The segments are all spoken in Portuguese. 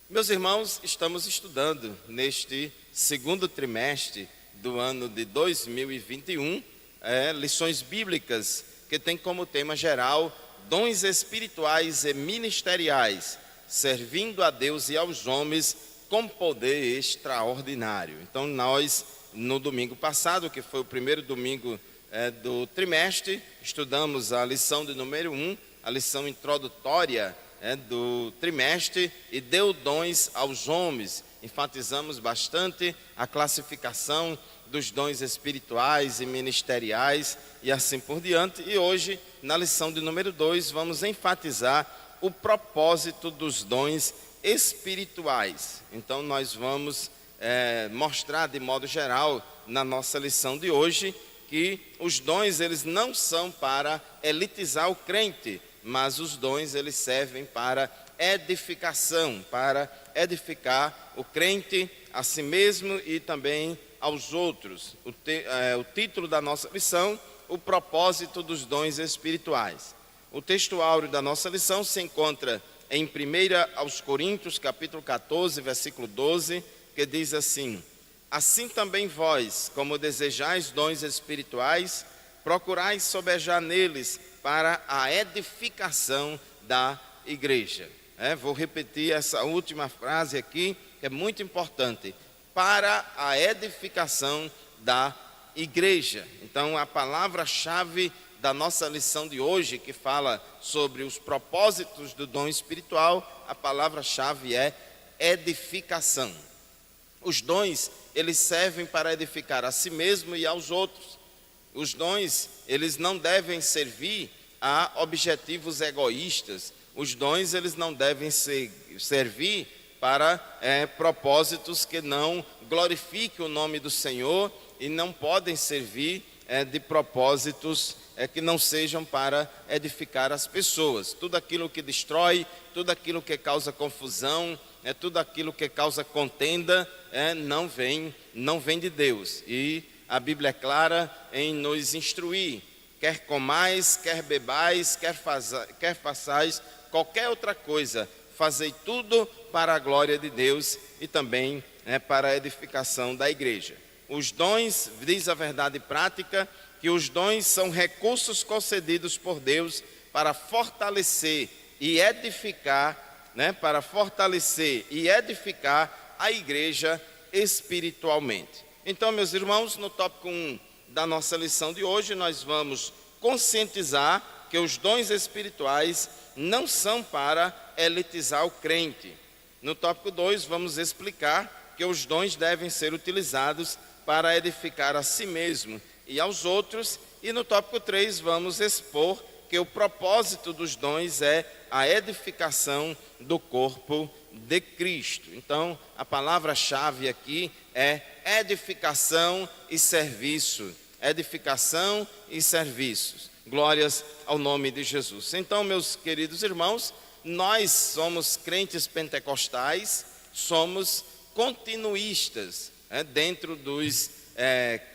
Meus irmãos, estamos estudando neste segundo trimestre do ano de 2021, lições bíblicas que tem como tema geral dons espirituais e ministeriais, servindo a Deus e aos homens com poder extraordinário. Então nós, no domingo passado, que foi o primeiro domingo do trimestre, estudamos a lição de número 1, a lição introdutória do trimestre, e deu dons aos homens. Enfatizamos bastante a classificação dos dons espirituais e ministeriais e assim por diante. E hoje, na lição de número 2, vamos enfatizar o propósito dos dons espirituais. Então nós vamos mostrar de modo geral na nossa lição de hoje que os dons eles não são para elitizar o crente, mas os dons eles servem para edificação, para edificar o crente a si mesmo e também aos outros. O título da nossa lição, o propósito dos dons espirituais. O texto áureo da nossa lição se encontra em 1 aos Coríntios, capítulo 14, versículo 12, que diz assim: assim também vós, como desejais dons espirituais, procurais sobejar neles para a edificação da igreja. Vou repetir essa última frase aqui, que é muito importante. Para a edificação da igreja. Então, a palavra-chave da nossa lição de hoje, que fala sobre os propósitos do dom espiritual, a palavra-chave é edificação. Os dons, eles servem para edificar a si mesmo e aos outros. Os dons, eles não devem servir a objetivos egoístas. Os dons, eles não devem servir para propósitos que não glorifiquem o nome do Senhor e não podem servir de propósitos que não sejam para edificar as pessoas. Tudo aquilo que destrói, tudo aquilo que causa confusão, tudo aquilo que causa contenda, não vem de Deus. E a Bíblia é clara em nos instruir: quer comais, quer bebais, quer façais qualquer outra coisa, fazei tudo para a glória de Deus e também para a edificação da igreja. Os dons, diz a verdade prática, que os dons são recursos concedidos por Deus para fortalecer e edificar, a igreja espiritualmente. Então, meus irmãos, no tópico 1 da nossa lição de hoje, nós vamos conscientizar que os dons espirituais não são para elitizar o crente. No tópico 2, vamos explicar que os dons devem ser utilizados para edificar a si mesmo e aos outros. E no tópico 3, vamos expor que o propósito dos dons é a edificação do corpo de Cristo. Então, a palavra-chave aqui é edificação e serviço. Edificação e serviços. Glórias ao nome de Jesus. Então, meus queridos irmãos, nós somos crentes pentecostais, somos continuistas, dentro dos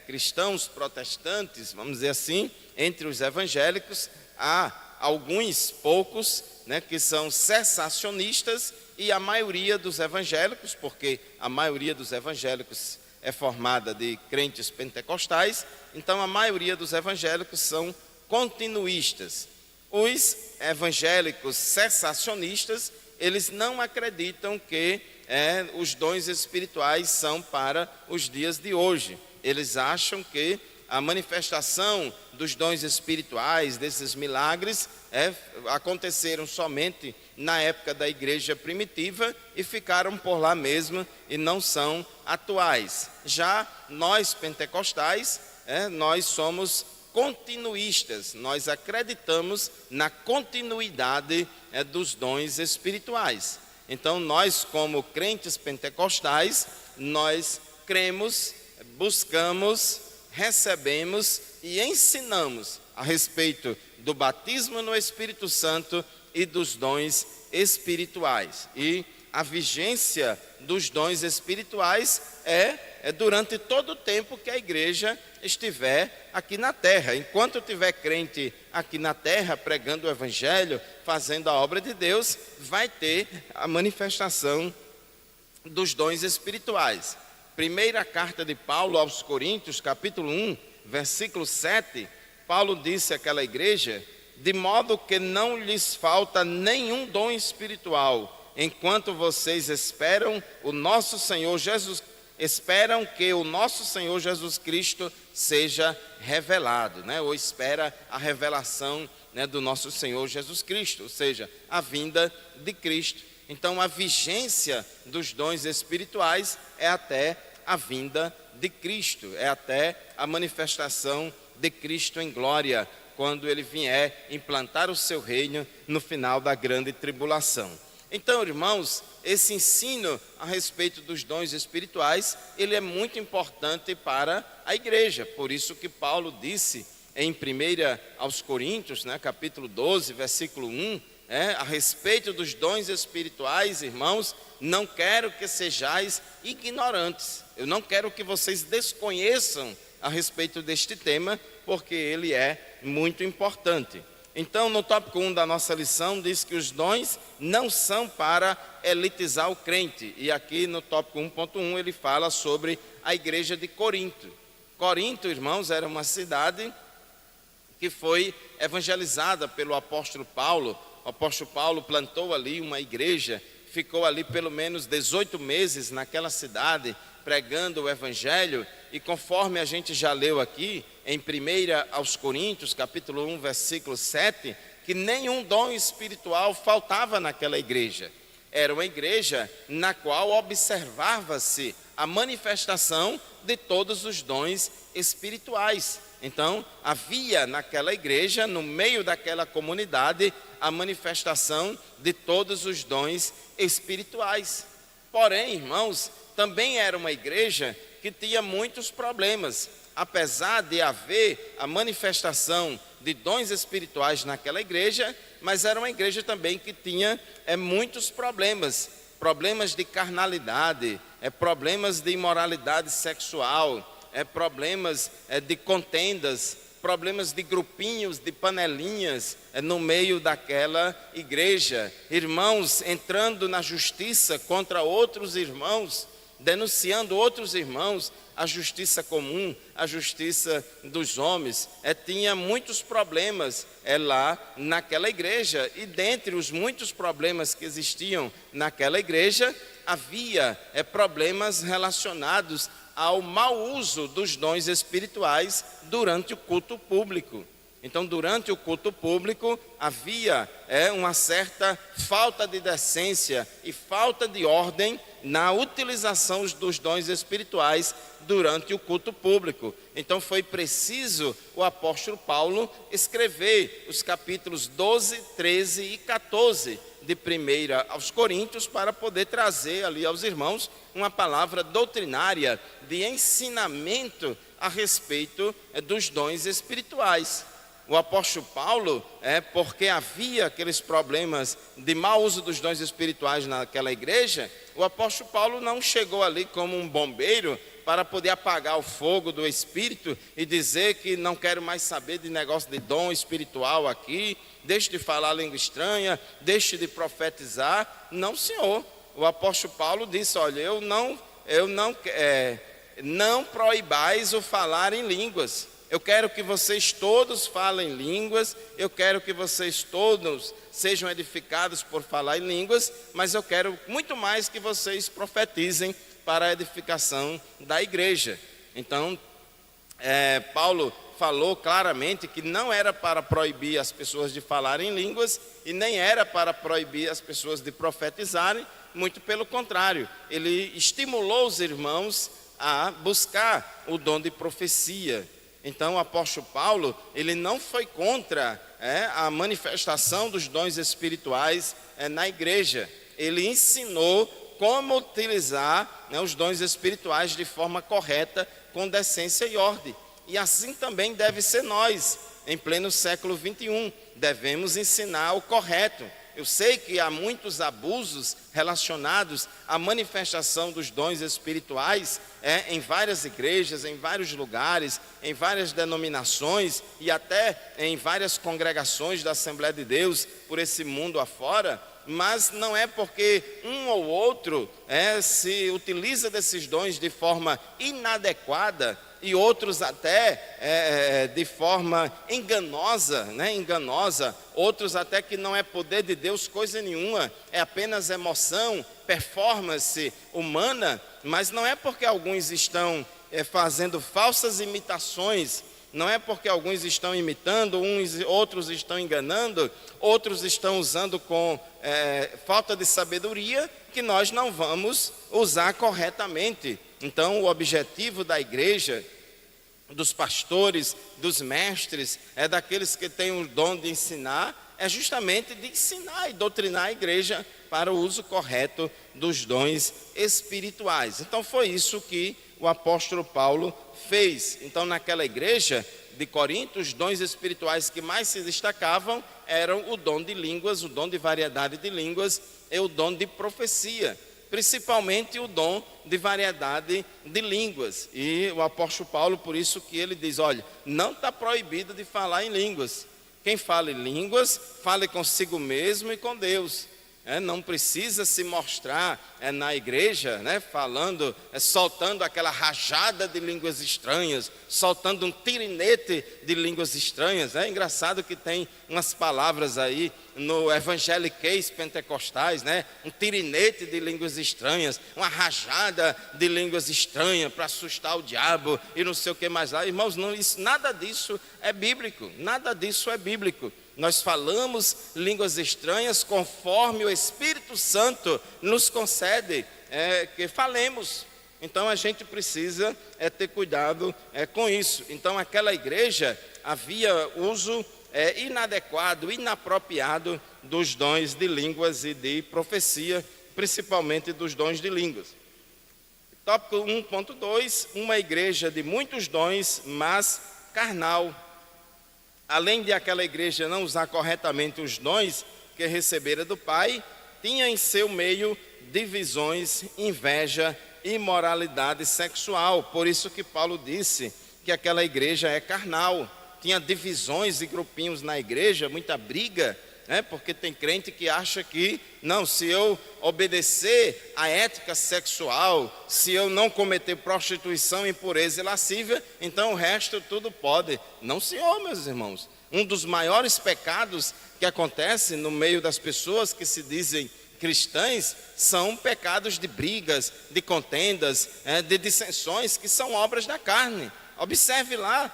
cristãos protestantes, vamos dizer assim, entre os evangélicos, há alguns poucos que são cessacionistas, e a maioria dos evangélicos, porque a maioria dos evangélicos é formada de crentes pentecostais, então a maioria dos evangélicos são continuistas. Os evangélicos cessacionistas, eles não acreditam que os dons espirituais são para os dias de hoje. Eles acham que a manifestação dos dons espirituais, desses milagres, aconteceram somente na época da igreja primitiva e ficaram por lá mesmo e não são atuais. Já nós pentecostais, nós somos continuistas, nós acreditamos na continuidade dos dons espirituais. Então nós, como crentes pentecostais, nós cremos, buscamos, recebemos e ensinamos a respeito do batismo no Espírito Santo e dos dons espirituais. E a vigência dos dons espirituais é durante todo o tempo que a igreja estiver aqui na terra. Enquanto tiver crente aqui na terra, pregando o evangelho, fazendo a obra de Deus, vai ter a manifestação dos dons espirituais. Primeira carta de Paulo aos Coríntios, capítulo 1, versículo 7, Paulo disse àquela igreja: de modo que não lhes falta nenhum dom espiritual, enquanto vocês esperam que o nosso Senhor Jesus Cristo seja revelado, né? Ou espera a revelação, né, do nosso Senhor Jesus Cristo, ou seja, a vinda de Cristo. Então a vigência dos dons espirituais é até a vinda de Cristo, é até a manifestação de Cristo em glória, quando ele vier implantar o seu reino no final da grande tribulação. Então, irmãos, esse ensino a respeito dos dons espirituais, ele é muito importante para a igreja. Por isso que Paulo disse em 1 aos Coríntios, né, capítulo 12, versículo 1, a respeito dos dons espirituais, irmãos, não quero que sejais ignorantes. Eu não quero que vocês desconheçam a respeito deste tema, porque ele é muito importante. Então, no tópico 1 da nossa lição, diz que os dons não são para elitizar o crente. E aqui no tópico 1.1 ele fala sobre a igreja de Corinto. Corinto, irmãos, era uma cidade que foi evangelizada pelo apóstolo Paulo. O apóstolo Paulo plantou ali uma igreja, ficou ali pelo menos 18 meses naquela cidade, pregando o evangelho. E conforme a gente já leu aqui, em 1 aos Coríntios, capítulo 1, versículo 7, que nenhum dom espiritual faltava naquela igreja. Era uma igreja na qual observava-se a manifestação de todos os dons espirituais. Então, havia naquela igreja, no meio daquela comunidade, a manifestação de todos os dons espirituais. Porém, irmãos, também era uma igreja que tinha muitos problemas. Apesar de haver a manifestação de dons espirituais naquela igreja, mas era uma igreja também que tinha muitos problemas. Problemas de carnalidade, problemas de imoralidade sexual, problemas de contendas, problemas de grupinhos, de panelinhas no meio daquela igreja. Irmãos entrando na justiça contra outros irmãos, denunciando outros irmãos, a justiça comum, a justiça dos homens. Tinha muitos problemas lá naquela igreja, e dentre os muitos problemas que existiam naquela igreja, havia problemas relacionados ao mau uso dos dons espirituais durante o culto público. Então, durante o culto público, havia uma certa falta de decência e falta de ordem na utilização dos dons espirituais durante o culto público. Então, foi preciso o apóstolo Paulo escrever os capítulos 12, 13 e 14 de 1 aos Coríntios, para poder trazer ali aos irmãos uma palavra doutrinária de ensinamento a respeito dos dons espirituais. O apóstolo Paulo, porque havia aqueles problemas de mau uso dos dons espirituais naquela igreja, o apóstolo Paulo não chegou ali como um bombeiro para poder apagar o fogo do Espírito e dizer que não quero mais saber de negócio de dom espiritual aqui, deixe de falar língua estranha, deixe de profetizar. Não, senhor. O apóstolo Paulo disse: olha, não proibais o falar em línguas. Eu quero que vocês todos falem línguas, eu quero que vocês todos sejam edificados por falar em línguas, mas eu quero muito mais que vocês profetizem para a edificação da igreja. Então, Paulo falou claramente que não era para proibir as pessoas de falarem línguas e nem era para proibir as pessoas de profetizarem, muito pelo contrário, ele estimulou os irmãos a buscar o dom de profecia. Então, o apóstolo Paulo, ele não foi contra a manifestação dos dons espirituais na igreja. Ele ensinou como utilizar os dons espirituais de forma correta, com decência e ordem. E assim também deve ser nós, em pleno século 21. Devemos ensinar o correto. Eu sei que há muitos abusos relacionados à manifestação dos dons espirituais em várias igrejas, em vários lugares, em várias denominações e até em várias congregações da Assembleia de Deus por esse mundo afora. mas não é porque um ou outro se utiliza desses dons de forma inadequada e outros até de forma enganosa, outros até que não é poder de Deus coisa nenhuma, é apenas emoção, performance humana, mas não é porque alguns estão fazendo falsas imitações, não é porque alguns estão imitando, outros estão enganando, outros estão usando com falta de sabedoria, que nós não vamos usar corretamente. Então, o objetivo da igreja, dos pastores, dos mestres, daqueles que têm o dom de ensinar, é justamente de ensinar e doutrinar a igreja para o uso correto dos dons espirituais. Então, foi isso que o apóstolo Paulo fez. Então, naquela igreja de Corinto, os dons espirituais que mais se destacavam eram o dom de línguas, o dom de variedade de línguas e o dom de profecia, principalmente o dom de variedade de línguas. E o apóstolo Paulo, por isso que ele diz, olha, não está proibido de falar em línguas. Quem fala em línguas, fale consigo mesmo e com Deus. Não precisa se mostrar na igreja, falando, soltando aquela rajada de línguas estranhas, soltando um tirinete de línguas estranhas. É engraçado que tem umas palavras aí no evangeliquez pentecostais, um tirinete de línguas estranhas, uma rajada de línguas estranhas para assustar o diabo e não sei o que mais lá. Irmãos, não, nada disso é bíblico, nada disso é bíblico. Nós falamos línguas estranhas conforme o Espírito Santo nos concede que falemos. Então a gente precisa ter cuidado com isso. Então aquela igreja havia uso inadequado, inapropriado dos dons de línguas e de profecia, principalmente dos dons de línguas. Tópico 1.2, uma igreja de muitos dons, mas carnal. Além de aquela igreja não usar corretamente os dons que recebera do Pai, tinha em seu meio divisões, inveja, imoralidade sexual. Por isso que Paulo disse que aquela igreja é carnal. Tinha divisões e grupinhos na igreja, muita briga, porque tem crente que acha que, não, se eu obedecer à ética sexual, se eu não cometer prostituição, impureza e lascívia, então o resto tudo pode. Não, senhor, meus irmãos. Um dos maiores pecados que acontece no meio das pessoas que se dizem cristãs são pecados de brigas, de contendas, de dissensões, que são obras da carne. Observe lá,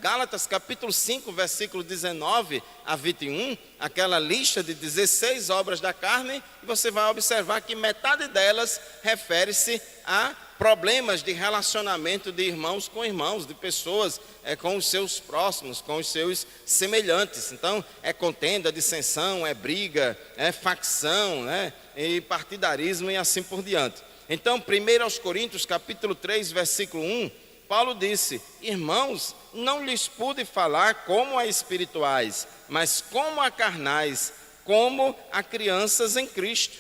Gálatas capítulo 5, versículo 19 a 21, aquela lista de 16 obras da carne, e você vai observar que metade delas refere-se a problemas de relacionamento de irmãos com irmãos, de pessoas com os seus próximos, com os seus semelhantes. Então, é contenda, dissensão, é briga, é facção, e partidarismo e assim por diante. Então, 1 aos Coríntios capítulo 3, versículo 1, Paulo disse, irmãos, não lhes pude falar como a espirituais, mas como a carnais, como a crianças em Cristo.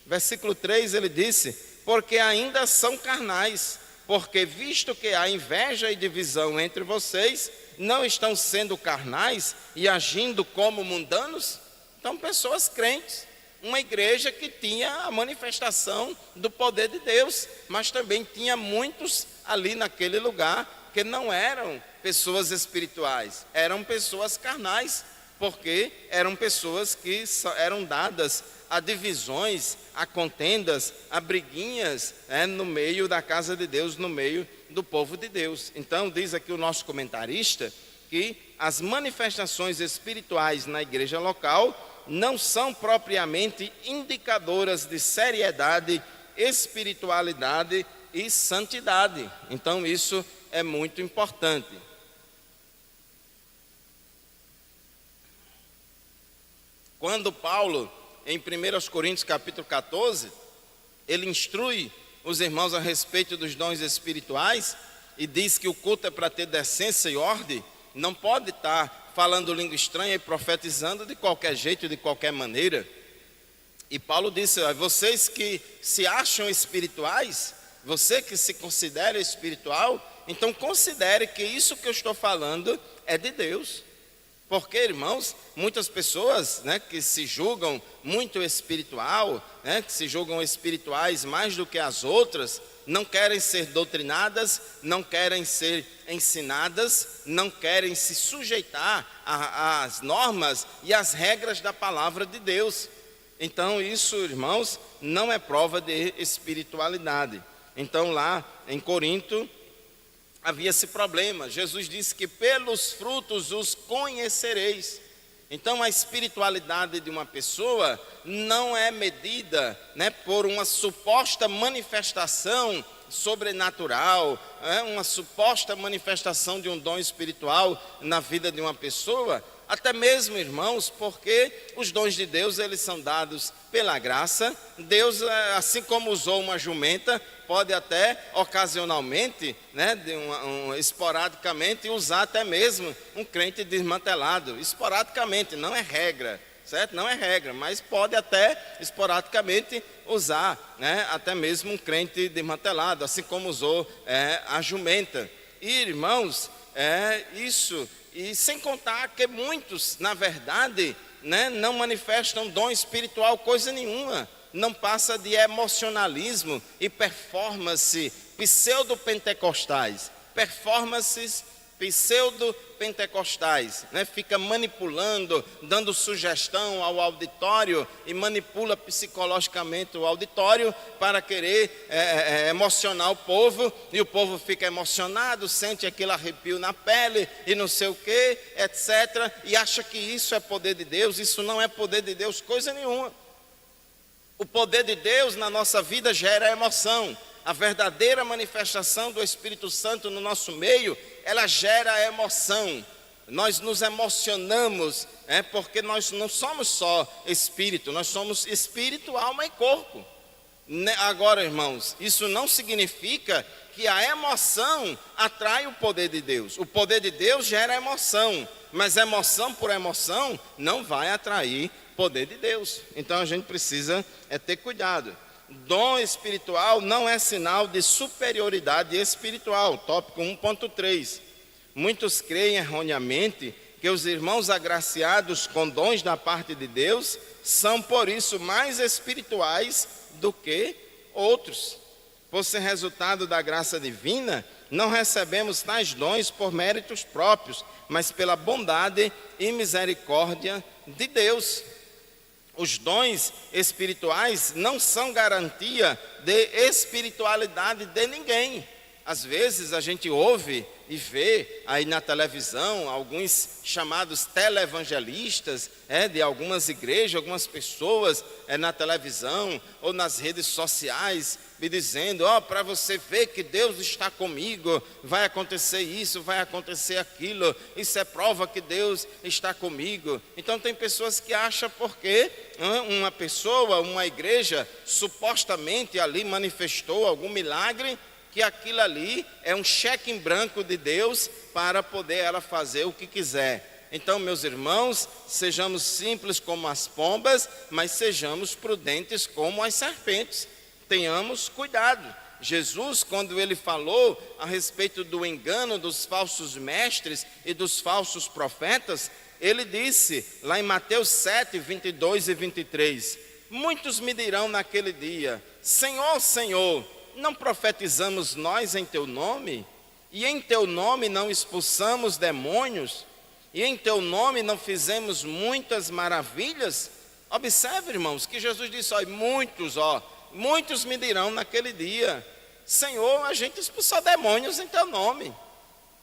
Versículo 3 ele disse, porque ainda são carnais, porque visto que há inveja e divisão entre vocês, não estão sendo carnais e agindo como mundanos? Então, pessoas crentes, uma igreja que tinha a manifestação do poder de Deus, mas também tinha muitos ali naquele lugar que não eram pessoas espirituais, eram pessoas carnais, porque eram pessoas que eram dadas a divisões, a contendas, a briguinhas no meio da casa de Deus, no meio do povo de Deus. Então diz aqui o nosso comentarista que as manifestações espirituais na igreja local não são propriamente indicadoras de seriedade, espiritualidade e santidade. Então isso é muito importante. Quando Paulo, em 1 Coríntios capítulo 14, ele instrui os irmãos a respeito dos dons espirituais e diz que o culto é para ter decência e ordem, não pode estar falando língua estranha e profetizando de qualquer jeito, de qualquer maneira. E Paulo disse, vocês que se acham espirituais, você que se considera espiritual, então considere que isso que eu estou falando é de Deus. Porque, irmãos, muitas pessoas, né, que se julgam muito espiritual, né, que se julgam espirituais mais do que as outras, não querem ser doutrinadas, não querem ser ensinadas, não querem se sujeitar às normas e às regras da palavra de Deus. Então isso, irmãos, não é prova de espiritualidade. Então lá em Corinto havia esse problema. Jesus disse que pelos frutos os conhecereis. Então a espiritualidade de uma pessoa não é medida, né, por uma suposta manifestação sobrenatural, uma suposta manifestação de um dom espiritual na vida de uma pessoa. Até mesmo, irmãos, porque os dons de Deus, eles são dados pela graça. Deus, assim como usou uma jumenta, pode até ocasionalmente, né, esporadicamente, usar até mesmo um crente desmantelado. Esporadicamente, não é regra, certo? Não é regra, mas pode até esporadicamente usar, né, até mesmo um crente desmantelado, assim como usou a jumenta. E, irmãos, isso... E sem contar que muitos, na verdade, né, não manifestam dom espiritual coisa nenhuma. Não passa de emocionalismo e performance pseudo-pentecostais. Performances pseudo-pentecostais, né? Fica manipulando, dando sugestão ao auditório e manipula psicologicamente o auditório para querer emocionar o povo, e o povo fica emocionado, sente aquele arrepio na pele e não sei o que, etc. E acha que isso é poder de Deus. Isso não é poder de Deus coisa nenhuma. O poder de Deus na nossa vida gera emoção. A verdadeira manifestação do Espírito Santo no nosso meio, ela gera emoção. Nós nos emocionamos, porque nós não somos só espírito, nós somos espírito, alma e corpo. Agora, irmãos, isso não significa que a emoção atrai o poder de Deus. O poder de Deus gera emoção, mas emoção por emoção não vai atrair poder de Deus. Então a gente precisa ter cuidado. Dom espiritual não é sinal de superioridade espiritual. Tópico 1.3. Muitos creem erroneamente que os irmãos agraciados com dons da parte de Deus são por isso mais espirituais do que outros. Por ser resultado da graça divina, não recebemos tais dons por méritos próprios, mas pela bondade e misericórdia de Deus. Os dons espirituais não são garantia de espiritualidade de ninguém. Às vezes a gente ouve e vê aí na televisão alguns chamados televangelistas, de algumas igrejas, algumas pessoas na televisão ou nas redes sociais, me dizendo, para você ver que Deus está comigo, vai acontecer isso, vai acontecer aquilo, isso é prova que Deus está comigo. Então tem pessoas que acham porque uma pessoa, uma igreja, supostamente ali manifestou algum milagre, que aquilo ali é um cheque em branco de Deus para poder ela fazer o que quiser. Então, meus irmãos, sejamos simples como as pombas, mas sejamos prudentes como as serpentes. Tenhamos cuidado. Jesus, quando ele falou a respeito do engano dos falsos mestres e dos falsos profetas, ele disse, lá em Mateus 7, 22 e 23, muitos me dirão naquele dia, Senhor, Senhor, não profetizamos nós em teu nome? E em teu nome não expulsamos demônios? E em teu nome não fizemos muitas maravilhas? Observe, irmãos, que Jesus disse, muitos me dirão naquele dia, Senhor, a gente expulsou demônios em teu nome.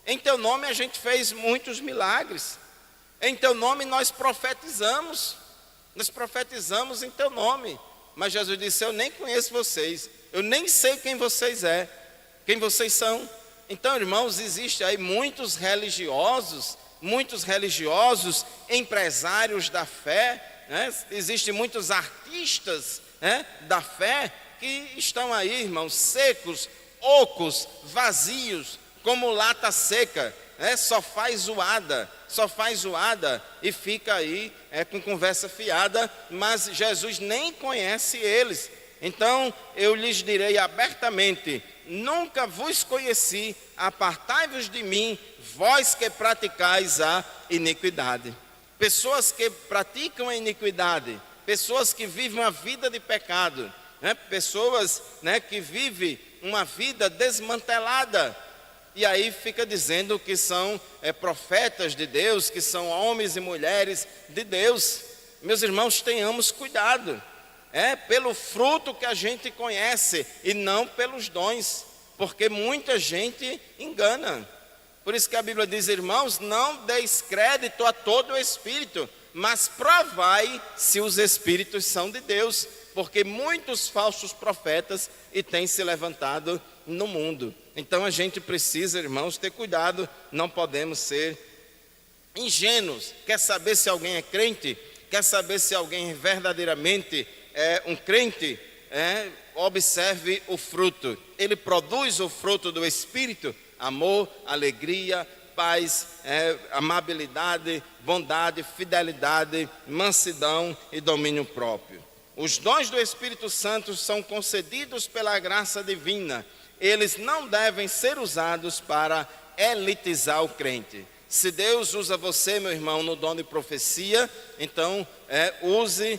Em teu nome a gente fez muitos milagres. Em teu nome nós profetizamos em teu nome. Mas Jesus disse, eu nem conheço vocês. Eu nem sei quem vocês são. Então, irmãos, existe aí muitos religiosos, empresários da fé, né? Existem muitos artistas, né, da fé, que estão aí, irmãos, secos, ocos, vazios, como lata seca, né? Só faz zoada e fica aí com conversa fiada, mas Jesus nem conhece eles. Então eu lhes direi abertamente: nunca vos conheci, apartai-vos de mim, vós que praticais a iniquidade. Pessoas que praticam a iniquidade, pessoas que vivem uma vida de pecado, pessoas que vivem uma vida desmantelada, e aí fica dizendo que são profetas de Deus, que são homens e mulheres de Deus. Meus irmãos, tenhamos cuidado, pelo fruto que a gente conhece e não pelos dons, porque muita gente engana. Por isso que a Bíblia diz: irmãos, não deis crédito a todo o Espírito, mas provai se os Espíritos são de Deus, porque muitos falsos profetas e têm se levantado no mundo. Então a gente precisa, irmãos, ter cuidado, não podemos ser ingênuos. Quer saber se alguém é crente? Quer saber se alguém verdadeiramente é um crente? Observe o fruto. Ele produz o fruto do Espírito: amor, alegria, paz, amabilidade, bondade, fidelidade, mansidão e domínio próprio. Os dons do Espírito Santo são concedidos pela graça divina. Eles não devem ser usados para elitizar o crente. Se Deus usa você, meu irmão, no dom de profecia, então use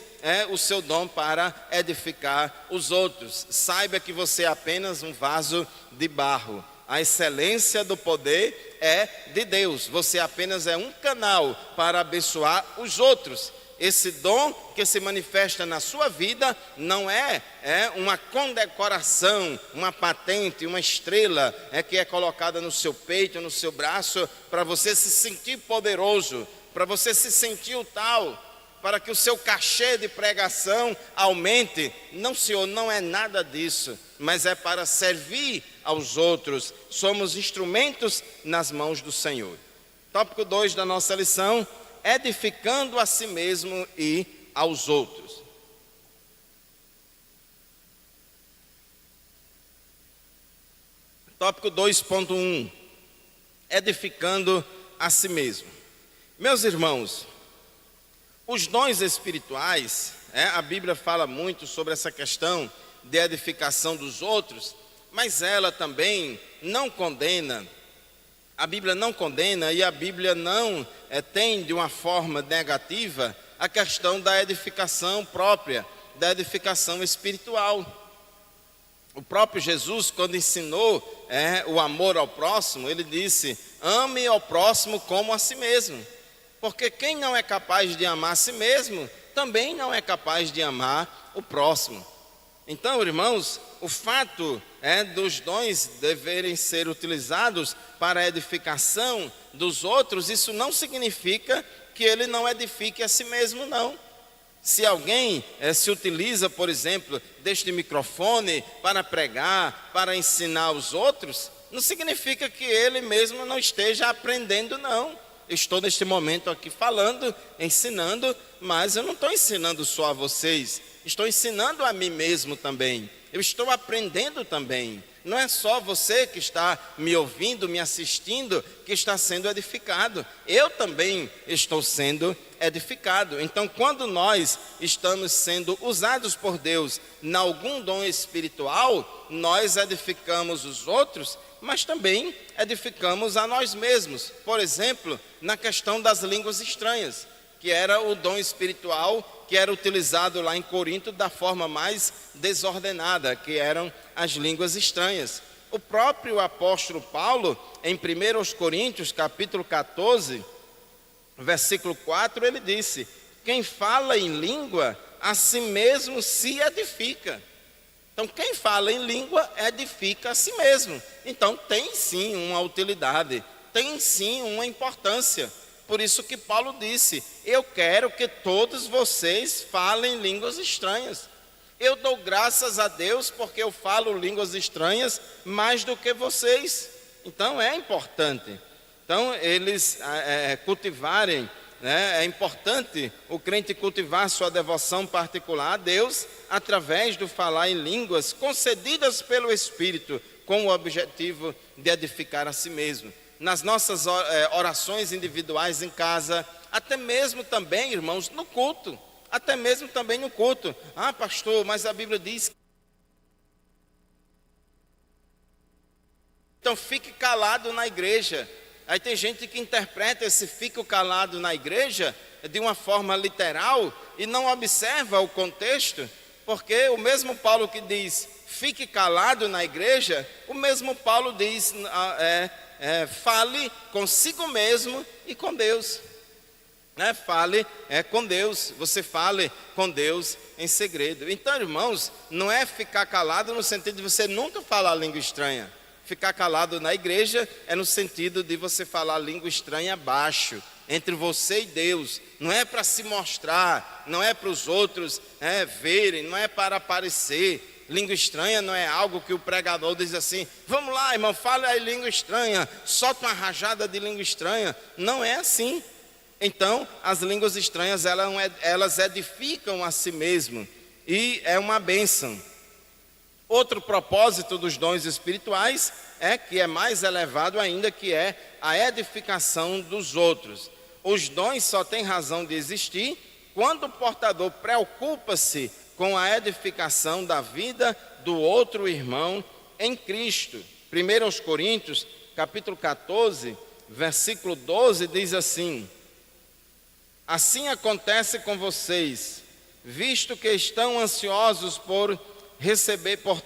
o seu dom para edificar os outros. Saiba que você é apenas um vaso de barro. A excelência do poder é de Deus. Você apenas é um canal para abençoar os outros. Esse dom que se manifesta na sua vida não é uma condecoração, uma patente, uma estrela que é colocada no seu peito, no seu braço, para você se sentir poderoso, para você se sentir o tal, para que o seu cachê de pregação aumente. Não, Senhor, não é nada disso, mas é para servir aos outros. Somos instrumentos nas mãos do Senhor. Tópico 2 da nossa lição: edificando a si mesmo e aos outros. Tópico 2.1: edificando a si mesmo. Meus irmãos, os dons espirituais, a Bíblia fala muito sobre essa questão de edificação dos outros, mas ela também não condena. A Bíblia não condena e a Bíblia não tem de uma forma negativa a questão da edificação própria, da edificação espiritual. O próprio Jesus, quando ensinou o amor ao próximo, ele disse: ame ao próximo como a si mesmo. Porque quem não é capaz de amar a si mesmo, também não é capaz de amar o próximo. Então, irmãos, o fato dos dons deverem ser utilizados para a edificação dos outros, isso não significa que ele não edifique a si mesmo, não. Se alguém se utiliza, por exemplo, deste microfone para pregar, para ensinar os outros, não significa que ele mesmo não esteja aprendendo, não. Eu estou neste momento aqui falando, ensinando, mas eu não estou ensinando só a vocês, estou ensinando a mim mesmo também. Eu estou aprendendo também. Não é só você que está me ouvindo, me assistindo, que está sendo edificado. Eu também estou sendo edificado. Então, quando nós estamos sendo usados por Deus em algum dom espiritual, nós edificamos os outros, mas também edificamos a nós mesmos. Por exemplo, na questão das línguas estranhas, que era o dom espiritual que era utilizado lá em Corinto da forma mais desordenada, que eram as línguas estranhas. O próprio apóstolo Paulo, em 1 Coríntios, capítulo 14, versículo 4, ele disse: quem fala em língua, a si mesmo se edifica. Então, quem fala em língua, edifica a si mesmo. Então, tem sim uma utilidade, tem sim uma importância. Por isso que Paulo disse: eu quero que todos vocês falem línguas estranhas. Eu dou graças a Deus porque eu falo línguas estranhas mais do que vocês. Então é importante. Então eles cultivarem, é importante o crente cultivar sua devoção particular a Deus através do falar em línguas concedidas pelo Espírito, com o objetivo de edificar a si mesmo. Nas nossas orações individuais em casa, até mesmo também, irmãos, no culto. Até mesmo também no culto. Ah, pastor, mas a Bíblia diz Então fique calado na igreja. Aí tem gente que interpreta esse fico calado na igreja de uma forma literal e não observa o contexto, porque o mesmo Paulo que diz fique calado na igreja, o mesmo Paulo diz fale consigo mesmo e com Deus. Fale com Deus, você fale com Deus em segredo. Então, irmãos, não é ficar calado no sentido de você nunca falar língua estranha. Ficar calado na igreja é no sentido de você falar língua estranha baixo, entre você e Deus. Não é para se mostrar, não é para os outros verem, não é para aparecer. Língua estranha não é algo que o pregador diz assim: vamos lá, irmão, fale aí língua estranha, solta uma rajada de língua estranha. Não é assim. Então, as línguas estranhas, elas edificam a si mesmo e é uma bênção. Outro propósito dos dons espirituais que é mais elevado ainda, que é a edificação dos outros. Os dons só têm razão de existir quando o portador preocupa-se com a edificação da vida do outro irmão em Cristo. 1 Coríntios, capítulo 14, versículo 12, diz assim: assim acontece com vocês, visto que estão ansiosos por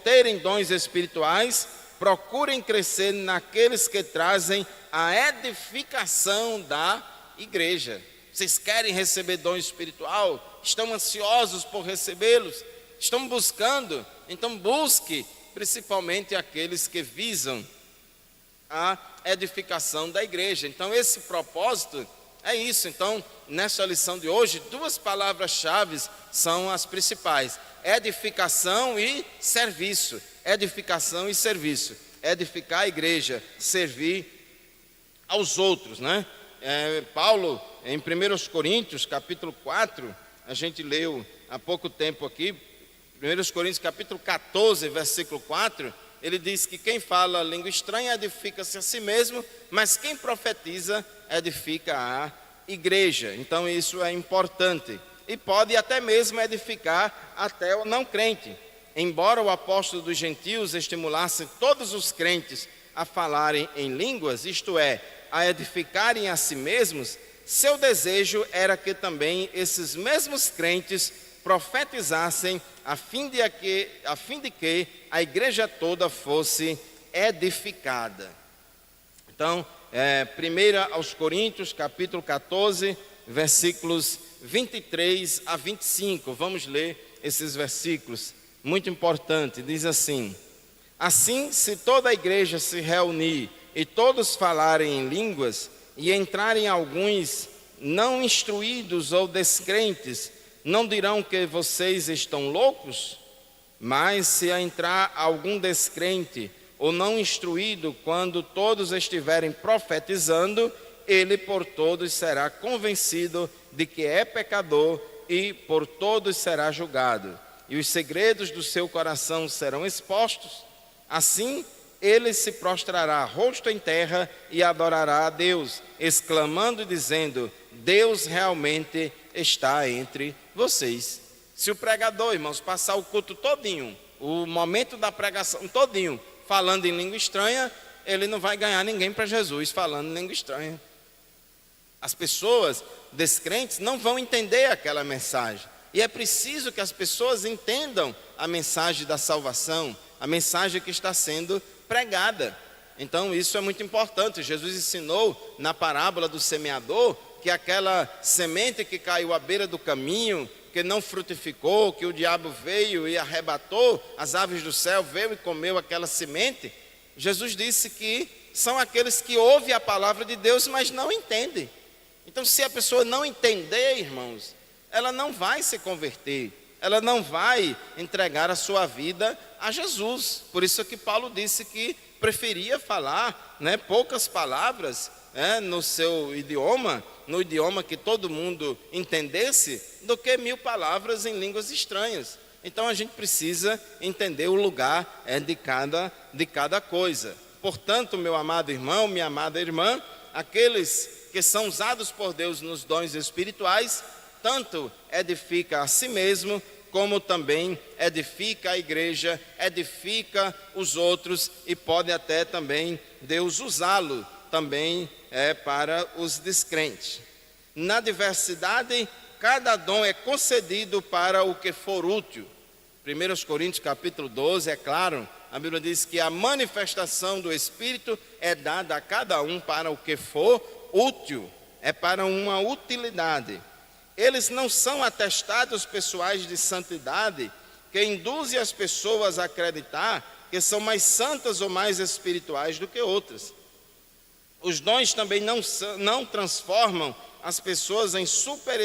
terem dons espirituais, procurem crescer naqueles que trazem a edificação da igreja. Vocês querem receber dom espiritual? Estão ansiosos por recebê-los? Estão buscando? Então busque principalmente aqueles que visam a edificação da igreja. Então esse propósito é isso. Então, nessa lição de hoje, duas palavras-chave são as principais: edificação e serviço. Edificação e serviço. Edificar a igreja, servir aos outros, Paulo, em 1 Coríntios, capítulo 4, a gente leu há pouco tempo aqui, 1 Coríntios, capítulo 14, versículo 4, ele diz que quem fala língua estranha edifica-se a si mesmo, mas quem profetiza edifica a igreja. Então isso é importante e pode até mesmo edificar até o não crente. Embora o apóstolo dos gentios estimulasse todos os crentes a falarem em línguas, isto é, a edificarem a si mesmos, seu desejo era que também esses mesmos crentes profetizassem a fim de que a igreja toda fosse edificada. Então, 1 aos Coríntios, capítulo 14, versículos 23 a 25. Vamos ler esses versículos, muito importante. Diz assim: assim, se toda a igreja se reunir e todos falarem em línguas, e entrarem alguns não instruídos ou descrentes, não dirão que vocês estão loucos? Mas se entrar algum descrente ou não instruído, quando todos estiverem profetizando, ele por todos será convencido de que é pecador e por todos será julgado. E os segredos do seu coração serão expostos. Assim, ele se prostrará rosto em terra e adorará a Deus, exclamando e dizendo: Deus realmente está entre vocês. Se o pregador, irmãos, passar o culto todinho, o momento da pregação todinho, falando em língua estranha, ele não vai ganhar ninguém para Jesus falando em língua estranha. As pessoas descrentes não vão entender aquela mensagem. E é preciso que as pessoas entendam a mensagem da salvação, a mensagem que está sendo pregada. Então isso é muito importante. Jesus ensinou na parábola do semeador que aquela semente que caiu à beira do caminho, que não frutificou, que o diabo veio e arrebatou, as aves do céu veio e comeu aquela semente. Jesus disse que são aqueles que ouvem a palavra de Deus, mas não entendem. Então, se a pessoa não entender, irmãos, ela não vai se converter, ela não vai entregar a sua vida a Jesus. Por isso que Paulo disse que preferia falar poucas palavras no seu idioma, no idioma que todo mundo entendesse, do que 1000 palavras em línguas estranhas. Então a gente precisa entender o lugar de cada coisa. Portanto, meu amado irmão, minha amada irmã, aqueles que são usados por Deus nos dons espirituais, tanto edifica a si mesmo, como também edifica a igreja, edifica os outros e pode até também Deus usá-lo também para os descrentes. Na diversidade, cada dom é concedido para o que for útil. 1 Coríntios capítulo 12, é claro, a Bíblia diz que a manifestação do Espírito é dada a cada um para o que for útil, é para uma utilidade. Eles não são atestados pessoais de santidade que induzem as pessoas a acreditar que são mais santas ou mais espirituais do que outras. Os dons também não transformam as pessoas em super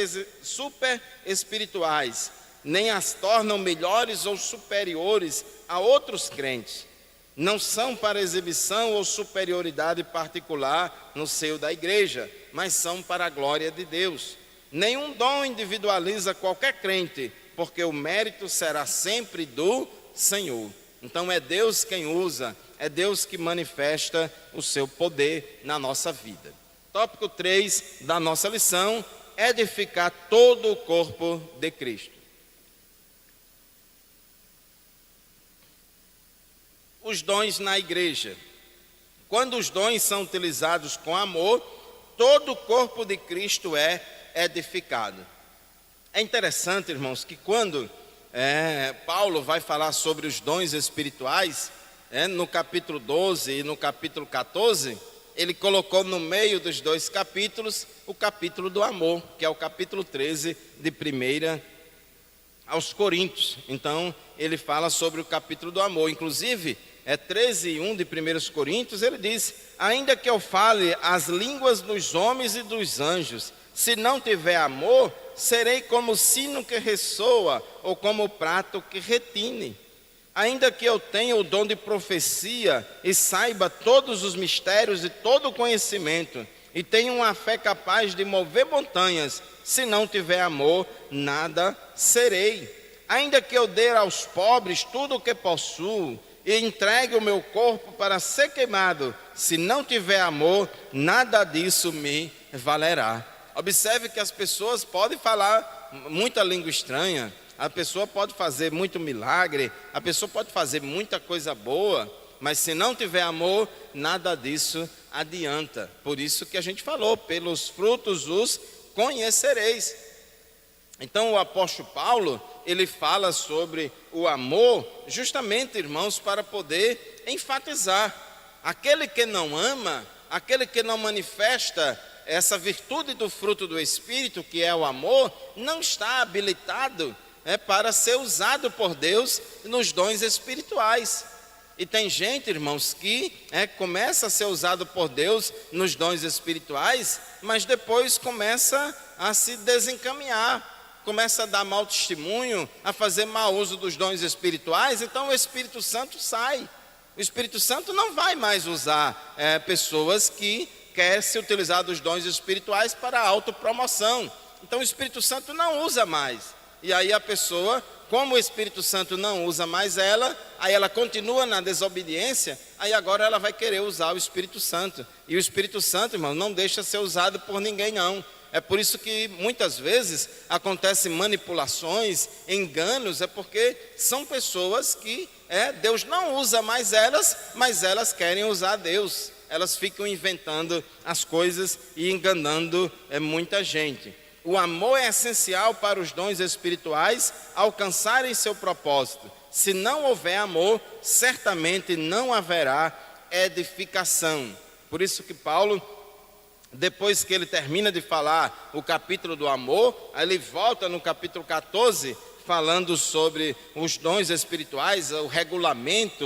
espirituais, nem as tornam melhores ou superiores a outros crentes. Não são para exibição ou superioridade particular no seio da igreja, mas são para a glória de Deus. Nenhum dom individualiza qualquer crente, porque o mérito será sempre do Senhor. Então é Deus quem usa, é Deus que manifesta o seu poder na nossa vida. Tópico 3 da nossa lição: edificar todo o corpo de Cristo. Os dons na igreja. Quando os dons são utilizados com amor, todo o corpo de Cristo é edificado. É interessante, irmãos, que quando Paulo vai falar sobre os dons espirituais, no capítulo 12 e no capítulo 14, ele colocou no meio dos dois capítulos o capítulo do amor, que é o capítulo 13 de 1 aos Coríntios. Então, ele fala sobre o capítulo do amor. Inclusive, 13:1 de 1 Coríntios, ele diz: ainda que eu fale as línguas dos homens e dos anjos, se não tiver amor, serei como o sino que ressoa, ou como o prato que retine. Ainda que eu tenha o dom de profecia, e saiba todos os mistérios e todo o conhecimento, e tenha uma fé capaz de mover montanhas, se não tiver amor, nada serei. Ainda que eu dê aos pobres tudo o que possuo, e entregue o meu corpo para ser queimado, se não tiver amor, nada disso me valerá. Observe que as pessoas podem falar muita língua estranha, a pessoa pode fazer muito milagre, a pessoa pode fazer muita coisa boa, mas se não tiver amor, nada disso adianta. Por isso que a gente falou: pelos frutos os conhecereis. Então o apóstolo Paulo, ele fala sobre o amor, justamente, irmãos, para poder enfatizar. Aquele que não ama, aquele que não manifesta essa virtude do fruto do Espírito, que é o amor, não está habilitado para ser usado por Deus nos dons espirituais. E tem gente, irmãos, que começa a ser usado por Deus nos dons espirituais, mas depois começa a se desencaminhar, começa a dar mau testemunho, a fazer mau uso dos dons espirituais. Então o Espírito Santo sai. O Espírito Santo não vai mais usar pessoas que querem se utilizar dos dons espirituais para autopromoção. Então o Espírito Santo não usa mais. E aí a pessoa, como o Espírito Santo não usa mais ela, aí ela continua na desobediência, aí agora ela vai querer usar o Espírito Santo. E o Espírito Santo, irmão, não deixa ser usado por ninguém não. É por isso que muitas vezes acontecem manipulações, enganos, é porque são pessoas que Deus não usa mais elas, mas elas querem usar Deus. Elas ficam inventando as coisas e enganando muita gente. O amor é essencial para os dons espirituais alcançarem seu propósito. Se não houver amor, certamente não haverá edificação. Por isso que Paulo, depois que ele termina de falar o capítulo do amor, aí ele volta no capítulo 14, falando sobre os dons espirituais, o regulamento,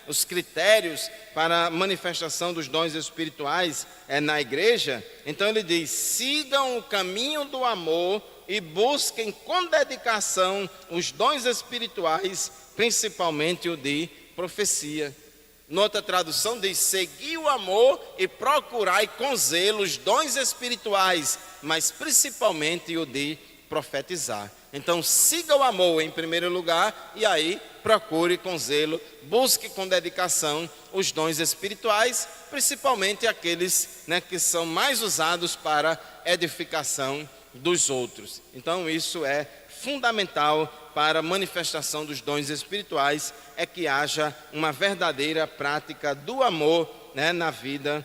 os critérios para a manifestação dos dons espirituais na igreja. Então ele diz: sigam o caminho do amor e busquem com dedicação os dons espirituais, principalmente o de profecia. Noutra tradução diz: segui o amor e procurai com zelo os dons espirituais, mas principalmente o de profetizar. Então siga o amor em primeiro lugar, e aí procure com zelo, busque com dedicação os dons espirituais, principalmente aqueles que são mais usados para edificação dos outros. Então isso é fundamental para a manifestação dos dons espirituais é que haja uma verdadeira prática do amor, né, na vida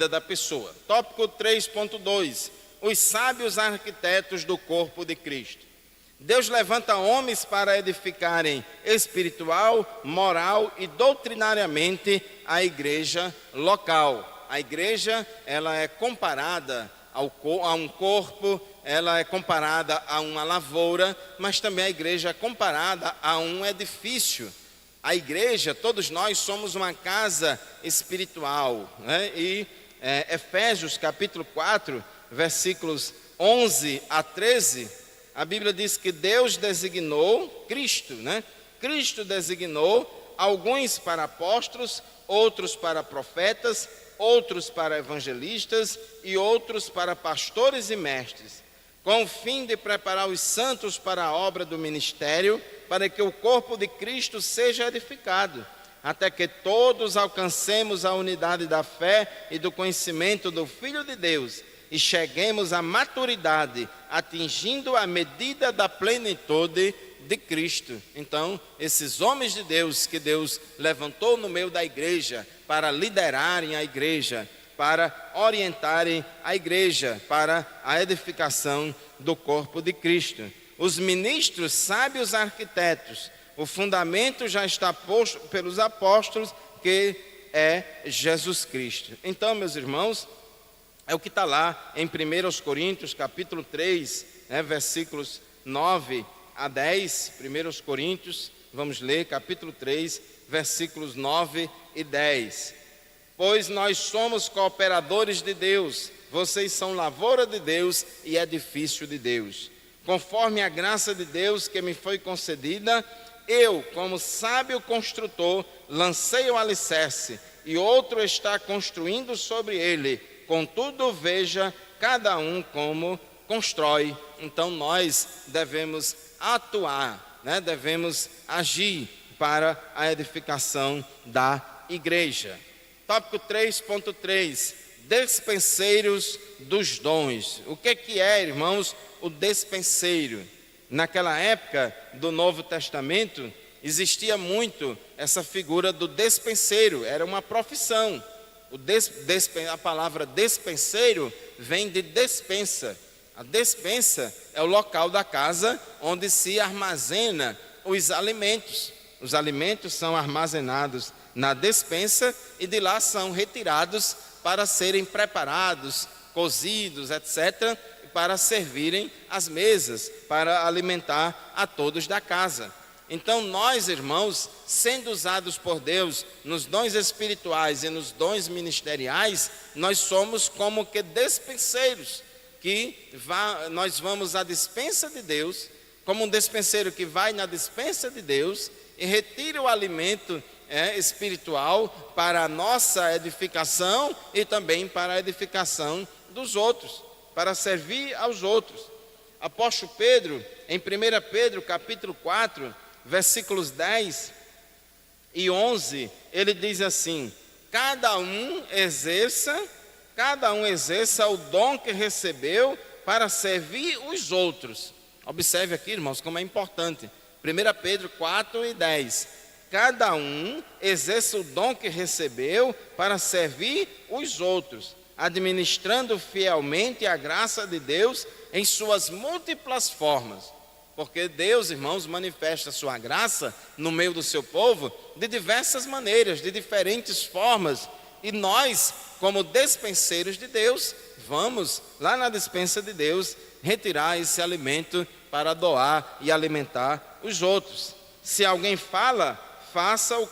da pessoa. Tópico 3.2: os sábios arquitetos do corpo de Cristo. Deus levanta homens para edificarem espiritual, moral e doutrinariamente a igreja local. A igreja, ela é comparada a um corpo, ela é comparada a uma lavoura, mas também a igreja é comparada a um edifício. A igreja, todos nós somos uma casa espiritual, né? E Efésios capítulo 4, versículos 11 a 13, a Bíblia diz que Deus designou Cristo, né? Cristo designou alguns para apóstolos, outros para profetas, outros para evangelistas e outros para pastores e mestres, com o fim de preparar os santos para a obra do ministério, para que o corpo de Cristo seja edificado, até que todos alcancemos a unidade da fé e do conhecimento do Filho de Deus e cheguemos à maturidade, atingindo a medida da plenitude de Cristo. Então, esses homens de Deus que Deus levantou no meio da igreja para liderarem a igreja, para orientarem a igreja para a edificação do corpo de Cristo. Os ministros, sábios arquitetos, o fundamento já está posto pelos apóstolos, que é Jesus Cristo. Então, meus irmãos, é o que está lá em 1 Coríntios, capítulo 3, né, versículos 9 a 10. 1 Coríntios, vamos ler, capítulo 3, versículos 9 e 10. Pois nós somos cooperadores de Deus, vocês são lavoura de Deus e edifício de Deus. Conforme a graça de Deus que me foi concedida, eu, como sábio construtor, lancei o alicerce, e outro está construindo sobre ele. Contudo, veja cada um como constrói. Então nós devemos atuar, né? Devemos agir para a edificação da igreja. Tópico 3.3: despenseiros dos dons. O que é, irmãos, o despenseiro? Naquela época do Novo Testamento, existia muito essa figura do despenseiro, era uma profissão. A palavra despenseiro vem de despensa. A despensa é o local da casa onde se armazena os alimentos. Os alimentos são armazenados na despensa e de lá são retirados para serem preparados, cozidos, etc., para servirem às mesas, para alimentar a todos da casa. Então nós, irmãos, sendo usados por Deus nos dons espirituais e nos dons ministeriais, nós somos como que despenseiros, nós vamos à despensa de Deus, como um despenseiro que vai na despensa de Deus e retira o alimento espiritual para a nossa edificação e também para a edificação dos outros, para servir aos outros. Apóstolo Pedro, em 1 Pedro capítulo 4, versículos 10 e 11, ele diz assim: cada um exerça o dom que recebeu para servir os outros. Observe aqui, irmãos, como é importante. 1 Pedro 4 e 10. Cada um exerça o dom que recebeu para servir os outros, administrando fielmente a graça de Deus em suas múltiplas formas. Porque Deus, irmãos, manifesta a sua graça no meio do seu povo de diversas maneiras, de diferentes formas. E nós, como despenseiros de Deus, vamos lá na despensa de Deus retirar esse alimento para doar e alimentar os outros. Se alguém fala, faça-o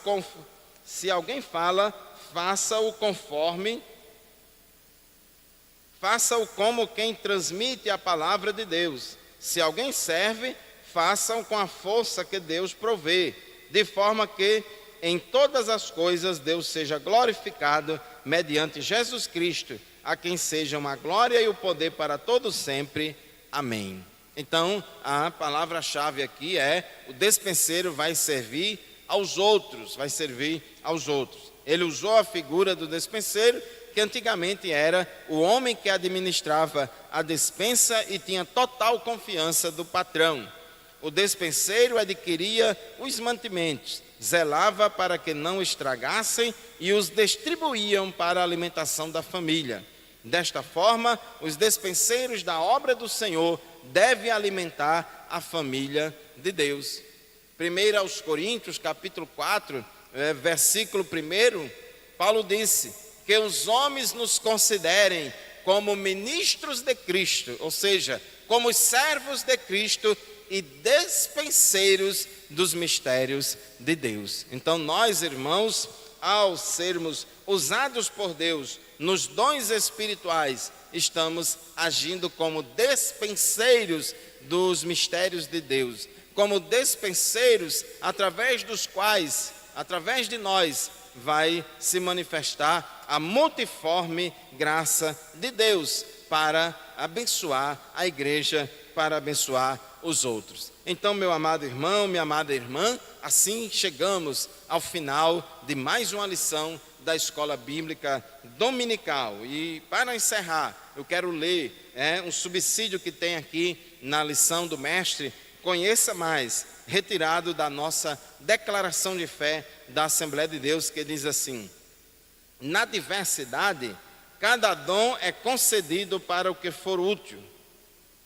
como quem transmite a palavra de Deus. Se alguém serve, façam com a força que Deus provê, de forma que em todas as coisas Deus seja glorificado mediante Jesus Cristo, a quem sejam a glória e o poder para todos sempre. Amém. Então, a palavra-chave aqui é: o despenseiro vai servir aos outros, Ele usou a figura do despenseiro, que antigamente era o homem que administrava a despensa e tinha total confiança do patrão. O despenseiro adquiria os mantimentos, zelava para que não estragassem e os distribuíam para a alimentação da família. Desta forma, os despenseiros da obra do Senhor devem alimentar a família de Deus. 1 aos Coríntios, capítulo 4, versículo 1, Paulo disse que os homens nos considerem como ministros de Cristo, ou seja, como servos de Cristo e despenseiros dos mistérios de Deus. Então nós, irmãos, ao sermos usados por Deus nos dons espirituais, estamos agindo como despenseiros dos mistérios de Deus, como despenseiros através dos quais, através de nós, vai se manifestar a multiforme graça de Deus para abençoar a igreja, para abençoar os outros. Então, meu amado irmão, minha amada irmã, assim chegamos ao final de mais uma lição da Escola Bíblica Dominical. E para encerrar, eu quero ler um subsídio que tem aqui na lição do mestre, Conheça Mais, retirado da nossa declaração de fé da Assembleia de Deus, que diz assim: na diversidade, cada dom é concedido para o que for útil.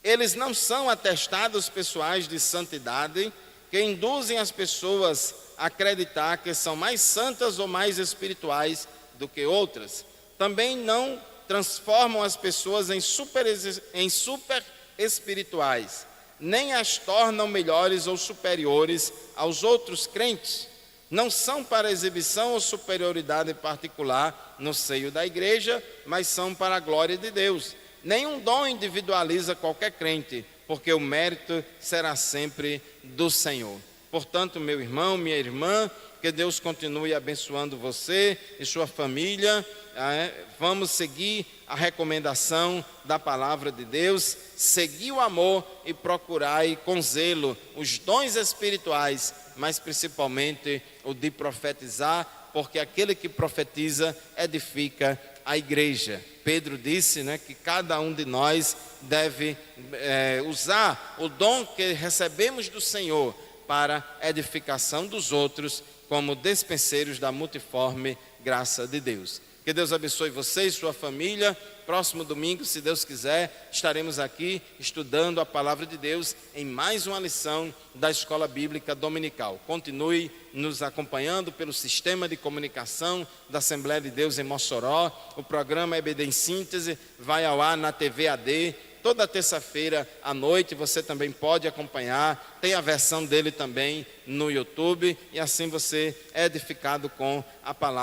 Eles não são atestados pessoais de santidade que induzem as pessoas a acreditar que são mais santas ou mais espirituais do que outras. Também não transformam as pessoas em super espirituais, nem as tornam melhores ou superiores aos outros crentes. Não são para exibição ou superioridade particular no seio da igreja, mas são para a glória de Deus. Nenhum dom individualiza qualquer crente, porque o mérito será sempre do Senhor. Portanto, meu irmão, minha irmã, que Deus continue abençoando você e sua família. Vamos seguir a recomendação da palavra de Deus, seguir o amor e procurai com zelo os dons espirituais, mas principalmente o de profetizar, porque aquele que profetiza edifica a igreja. Pedro disse, que cada um de nós deve usar o dom que recebemos do Senhor para edificação dos outros, como despenseiros da multiforme graça de Deus. Que Deus abençoe você e sua família. Próximo domingo, se Deus quiser, estaremos aqui estudando a palavra de Deus em mais uma lição da Escola Bíblica Dominical. Continue nos acompanhando pelo sistema de comunicação da Assembleia de Deus em Mossoró. O programa EBD em Síntese vai ao ar na TV AD. Toda terça-feira à noite você também pode acompanhar. Tem a versão dele também no YouTube. E assim você é edificado com a palavra.